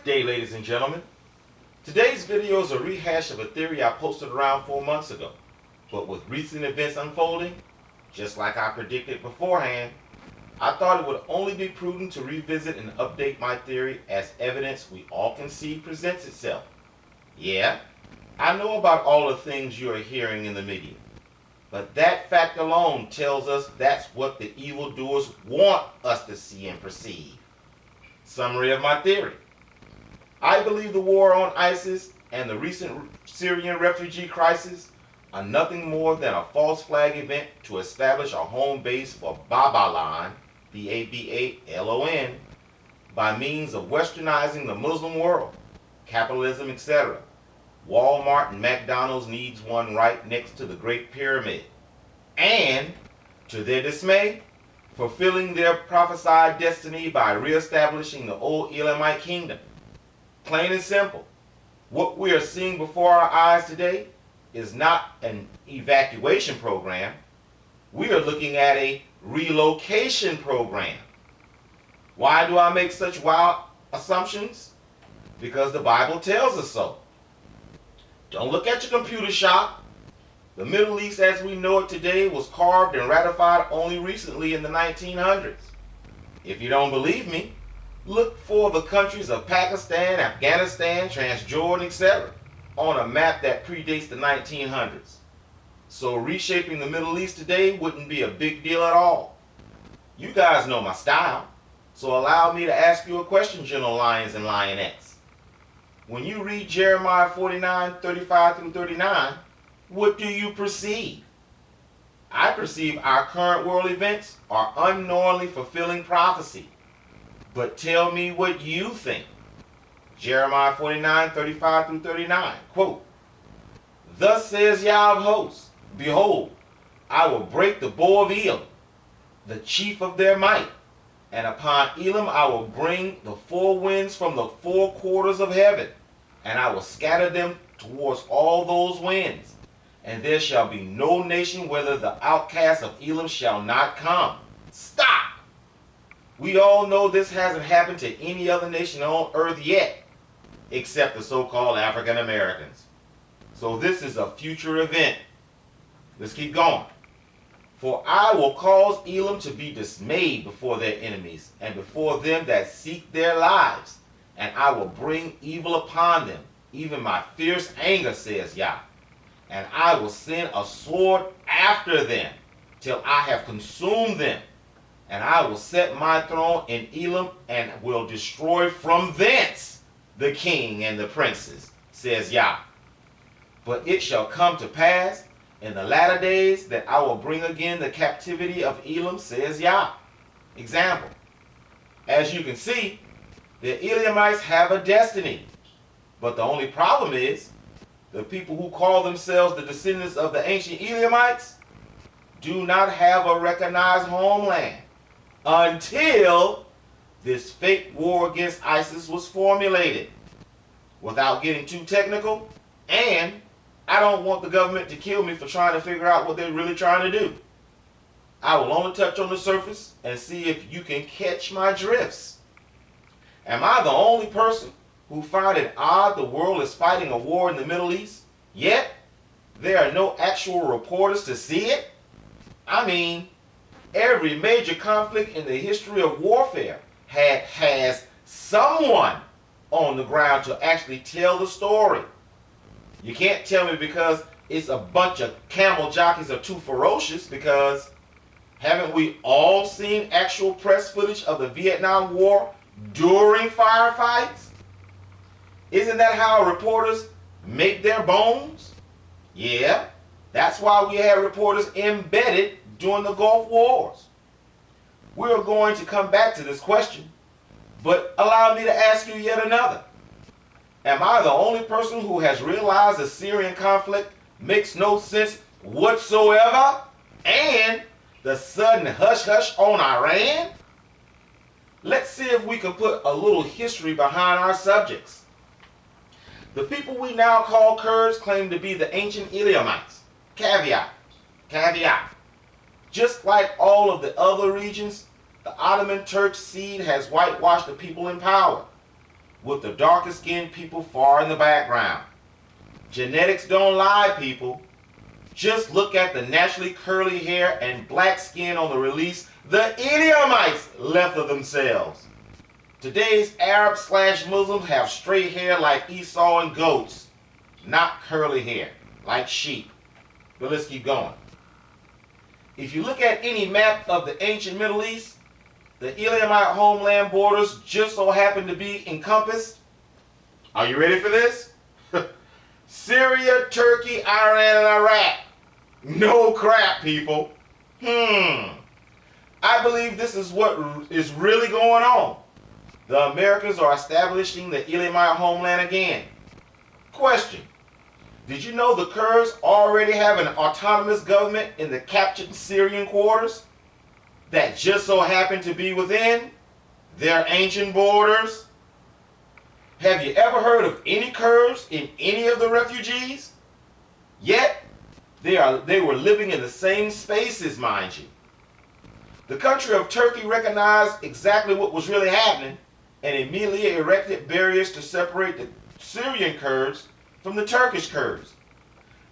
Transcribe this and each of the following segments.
Good day, ladies and gentlemen. Today's video is a rehash of a theory I posted around 4 months ago. But with recent events unfolding, just like I predicted beforehand, I thought it would only be prudent to revisit and update my theory as evidence we all can see presents itself. Yeah, I know about all the things you are hearing in the media, but that fact alone tells us that's what the evildoers want us to see and perceive. Summary of my theory. I believe the war on ISIS and the recent Syrian refugee crisis are nothing more than a false flag event to establish a home base for Babylon, B-A-B-A-L-O-N, by means of westernizing the Muslim world, capitalism, etc. Walmart and McDonald's needs one right next to the Great Pyramid. And, to their dismay, fulfilling their prophesied destiny by reestablishing the old Elamite kingdom. Plain and simple, what we are seeing before our eyes today is not an evacuation program. We are looking at a relocation program. Why do I make such wild assumptions? Because the Bible tells us so. Don't look at your computer shop. The Middle East as we know it today was carved and ratified only recently in the 1900s. If you don't believe me, look for the countries of Pakistan, Afghanistan, Transjordan, etc. on a map that predates the 1900s. So reshaping the Middle East today wouldn't be a big deal at all. You guys know my style, so allow me to ask you a question, gentle lions and lionettes. When you read Jeremiah 49:35-39, what do you perceive? I perceive our current world events are unknowingly fulfilling prophecy. But tell me what you think. Jeremiah 49:35-39, quote, "Thus says Yah of hosts, behold, I will break the bow of Elam, the chief of their might, and upon Elam I will bring the four winds from the four quarters of heaven, and I will scatter them towards all those winds, and there shall be no nation whither the outcasts of Elam shall not come." Stop! We all know this hasn't happened to any other nation on earth yet, except the so-called African Americans. So this is a future event. Let's keep going. "For I will cause Elam to be dismayed before their enemies, and before them that seek their lives, and I will bring evil upon them, even my fierce anger, says Yah. And I will send a sword after them, till I have consumed them. And I will set my throne in Elam, and will destroy from thence the king and the princes, says Yah. But it shall come to pass in the latter days that I will bring again the captivity of Elam, says Yah." Example. As you can see, the Elamites have a destiny. But the only problem is, the people who call themselves the descendants of the ancient Elamites do not have a recognized homeland until this fake war against ISIS was formulated. Without getting too technical, and I don't want the government to kill me for trying to figure out what they're really trying to do, I will only touch on the surface and see if you can catch my drifts. Am I the only person who find it odd the world is fighting a war in the Middle East, yet there are no actual reporters to see it? I mean, every major conflict in the history of warfare has someone on the ground to actually tell the story. You can't tell me because it's a bunch of camel jockeys are too ferocious, because haven't we all seen actual press footage of the Vietnam War during firefights? Isn't that how reporters make their bones? Yeah, that's why we had reporters embedded during the Gulf Wars. We are going to come back to this question, but allow me to ask you yet another. Am I the only person who has realized the Syrian conflict makes no sense whatsoever, and the sudden hush-hush on Iran? Let's see if we can put a little history behind our subjects. The people we now call Kurds claim to be the ancient Elamites. Caveat. Just like all of the other regions, the Ottoman Turk seed has whitewashed the people in power. with the darker skinned people far in the background. Genetics don't lie, people. Just look at the naturally curly hair and black skin on the release the Edomites left of themselves. Today's Arab/Muslims have straight hair like Esau and goats, not curly hair like sheep. But let's keep going. If you look at any map of the ancient Middle East, the Elamite homeland borders just so happen to be encompassed. Are you ready for this? Syria, Turkey, Iran, and Iraq. No crap, people. I believe this is what is really going on. The Americans are establishing the Elamite homeland again. Question. Did you know the Kurds already have an autonomous government in the captured Syrian quarters that just so happen to be within their ancient borders? Have you ever heard of any Kurds in any of the refugees? Yet, they were living in the same spaces, mind you. The country of Turkey recognized exactly what was really happening and immediately erected barriers to separate the Syrian Kurds from the Turkish Kurds.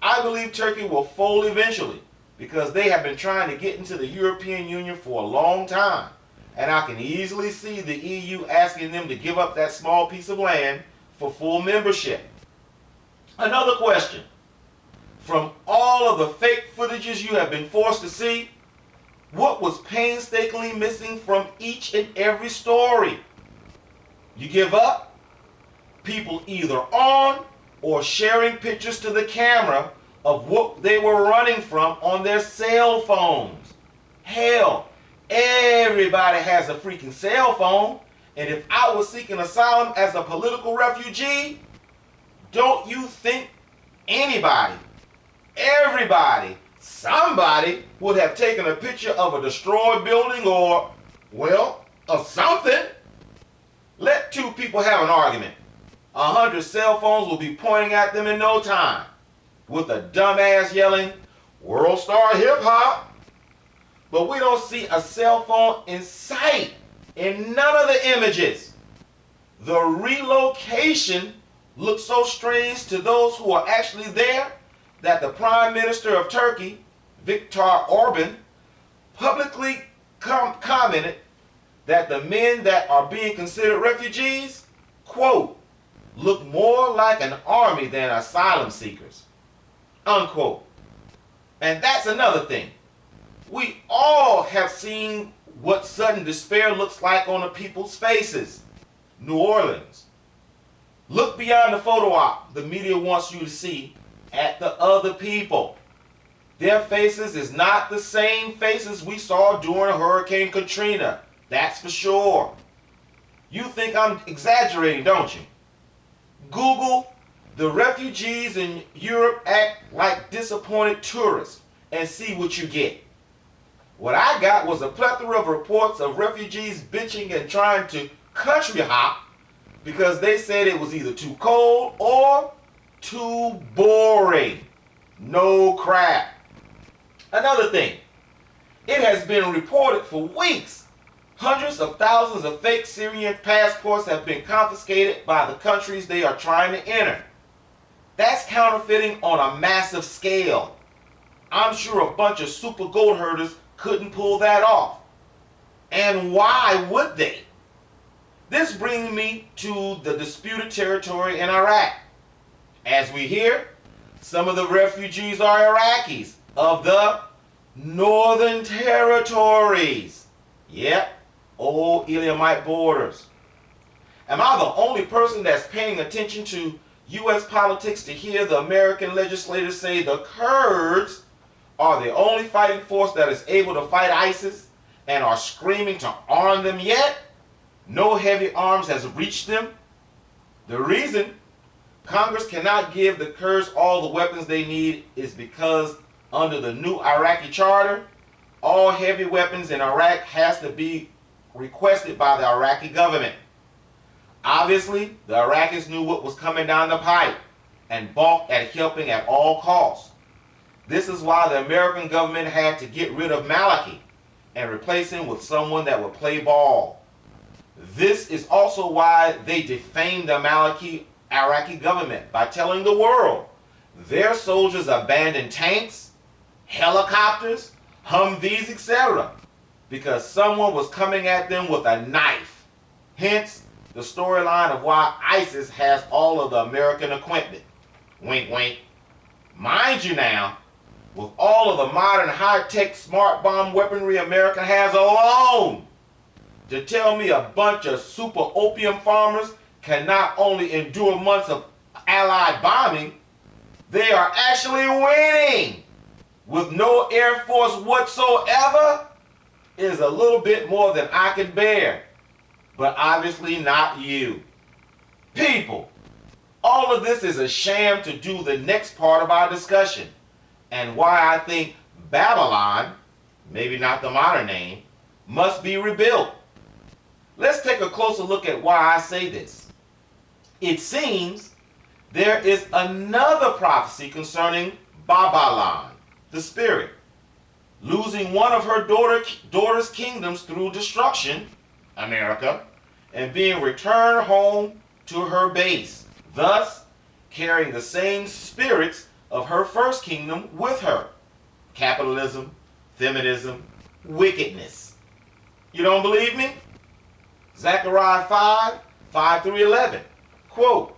I believe Turkey will fold eventually because they have been trying to get into the European Union for a long time, and I can easily see the EU asking them to give up that small piece of land for full membership. Another question. From all of the fake footages you have been forced to see, what was painstakingly missing from each and every story? You give up? People either on or sharing pictures to the camera of what they were running from on their cell phones. Hell, everybody has a freaking cell phone, and if I was seeking asylum as a political refugee, don't you think anybody, everybody, somebody would have taken a picture of a destroyed building or, well, of something? Let two people have an argument. 100 cell phones will be pointing at them in no time, with a dumbass yelling, "World Star Hip Hop." But we don't see a cell phone in sight in none of the images. The relocation looks so strange to those who are actually there that the Prime Minister of Turkey, Viktor Orban, publicly commented that the men that are being considered refugees, quote, look more like an army than asylum seekers, unquote. And that's another thing. We all have seen what sudden despair looks like on the people's faces. New Orleans. Look beyond the photo op the media wants you to see at the other people. Their faces is not the same faces we saw during Hurricane Katrina. That's for sure. You think I'm exaggerating, don't you? Google the refugees in Europe act like disappointed tourists and see what you get. What I got was a plethora of reports of refugees bitching and trying to country hop because they said it was either too cold or too boring. No crap. Another thing, it has been reported for weeks hundreds of thousands of fake Syrian passports have been confiscated by the countries they are trying to enter. That's counterfeiting on a massive scale. I'm sure a bunch of super goat herders couldn't pull that off. And why would they? This brings me to the disputed territory in Iraq. As we hear, some of the refugees are Iraqis of the Northern Territories. Yep, old Elamite borders. Am I the only person that's paying attention to U.S. politics to hear the American legislators say the Kurds are the only fighting force that is able to fight ISIS and are screaming to arm them yet? No heavy arms has reached them. The reason Congress cannot give the Kurds all the weapons they need is because under the new Iraqi charter, all heavy weapons in Iraq has to be requested by the Iraqi government. Obviously, the Iraqis knew what was coming down the pipe and balked at helping at all costs. This is why the American government had to get rid of Maliki and replace him with someone that would play ball. This is also why they defamed the Iraqi government by telling the world their soldiers abandoned tanks, helicopters, Humvees, etc. because someone was coming at them with a knife. Hence, the storyline of why ISIS has all of the American equipment. Wink, wink. Mind you now, with all of the modern high-tech smart bomb weaponry America has alone, to tell me a bunch of super opium farmers can not only endure months of Allied bombing, they are actually winning with no Air Force whatsoever is a little bit more than I can bear. But obviously not you. People, all of this is a sham to do the next part of our discussion, and why I think Babylon, maybe not the modern name, must be rebuilt. Let's take a closer look at why I say this. It seems there is another prophecy concerning Babylon, the spirit, losing one of her daughter's kingdoms through destruction, America, and being returned home to her base, thus carrying the same spirits of her first kingdom with her. Capitalism, feminism, wickedness. You don't believe me? Zechariah 5:5-11. Quote,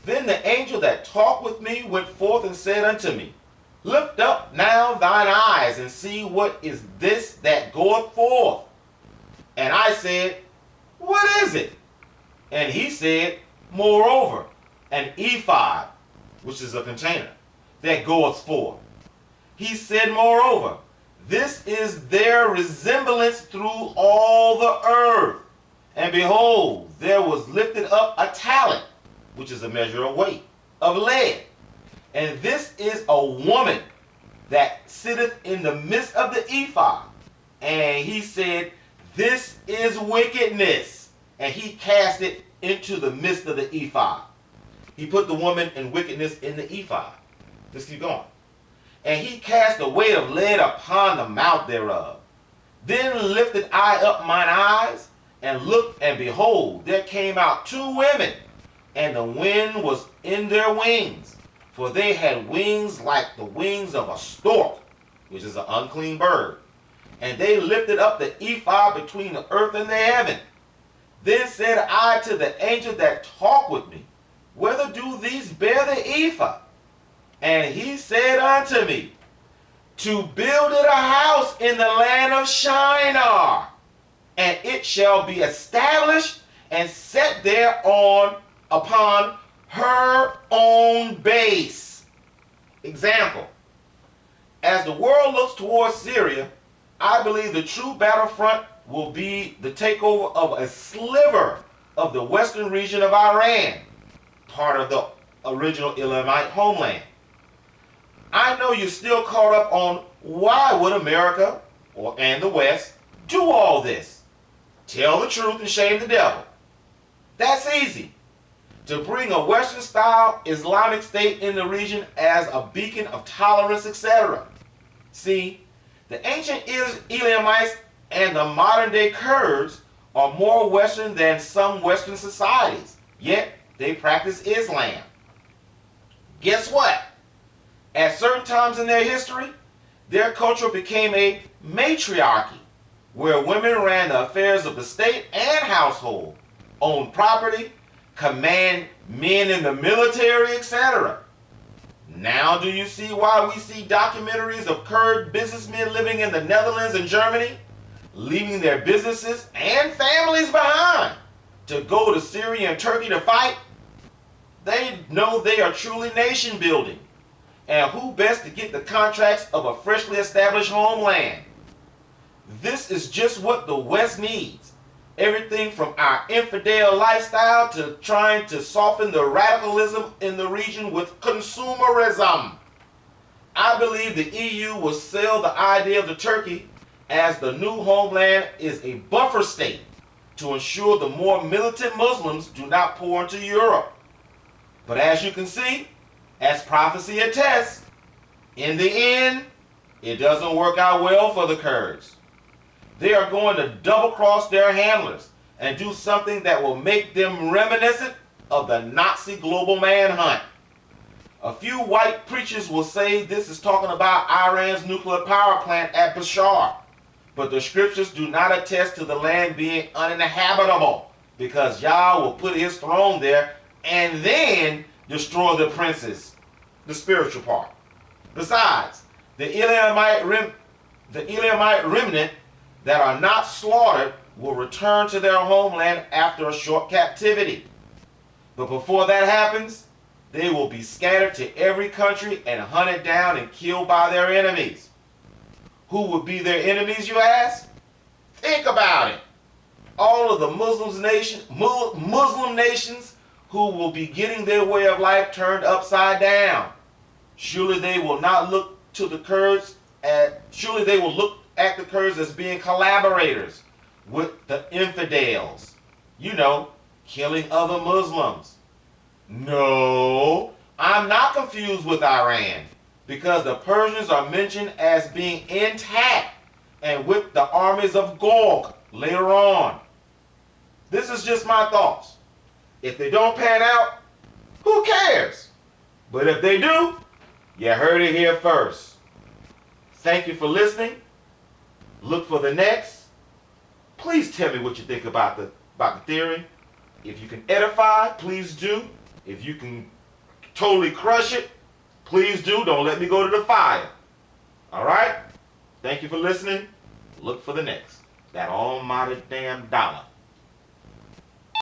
Then the angel that talked with me went forth and said unto me, Lift up now thine eyes and see what is this that goeth forth. And I said, What is it? And he said, Moreover, an ephod, which is a container, that goeth forth. He said, Moreover, this is their resemblance through all the earth. And behold, there was lifted up a talent, which is a measure of weight, of lead. And this is a woman that sitteth in the midst of the ephod. And he said, This is wickedness. And he cast it into the midst of the ephod. He put the woman in wickedness in the ephod. Let's keep going. And he cast the weight of lead upon the mouth thereof. Then lifted I up mine eyes, and looked, and behold, there came out two women, and the wind was in their wings, for they had wings like the wings of a stork, which is an unclean bird. And they lifted up the ephod between the earth and the heaven. Then said I to the angel that talked with me, Whether do these bear the ephod? And he said unto me, To build it a house in the land of Shinar, and it shall be established and set thereon upon her own base. Example, as the world looks towards Syria, I believe the true battlefront will be the takeover of a sliver of the western region of Iran, part of the original Elamite homeland. I know you're still caught up on why would America and the West do all this. Tell the truth and shame the devil. That's easy. To bring a Western-style Islamic state in the region as a beacon of tolerance, etc. See, the ancient Elamites and the modern-day Kurds are more Western than some Western societies, yet they practice Islam. Guess what? At certain times in their history, their culture became a matriarchy, where women ran the affairs of the state and household, owned property, command men in the military, etc. Now do you see why we see documentaries of Kurd businessmen living in the Netherlands and Germany, leaving their businesses and families behind to go to Syria and Turkey to fight? They know they are truly nation building. And who best to get the contracts of a freshly established homeland? This is just what the West needs. Everything from our infidel lifestyle to trying to soften the radicalism in the region with consumerism. I believe the EU will sell the idea to Turkey as the new homeland is a buffer state to ensure the more militant Muslims do not pour into Europe. But as you can see, as prophecy attests, in the end, it doesn't work out well for the Kurds. They are going to double-cross their handlers and do something that will make them reminiscent of the Nazi global manhunt. A few white preachers will say this is talking about Iran's nuclear power plant at Bashar, but the scriptures do not attest to the land being uninhabitable, because Yah will put his throne there and then destroy the princes, the spiritual part. Besides, the Elamite remnant that are not slaughtered will return to their homeland after a short captivity. But before that happens, they will be scattered to every country and hunted down and killed by their enemies. Who would be their enemies, you ask? Think about it. All of the Muslim nations who will be getting their way of life turned upside down. Surely they will look at the Kurds as being collaborators with the infidels. Killing other Muslims. No, I'm not confused with Iran, because the Persians are mentioned as being intact and with the armies of Gog later on. This is just my thoughts. If they don't pan out, who cares? But if they do, you heard it here first. Thank you for listening. Look for the next. Please tell me what you think about the theory. If you can edify, please do. If you can totally crush it, please do. Don't let me go to the fire. All right? Thank you for listening. Look for the next. That almighty damn dollar.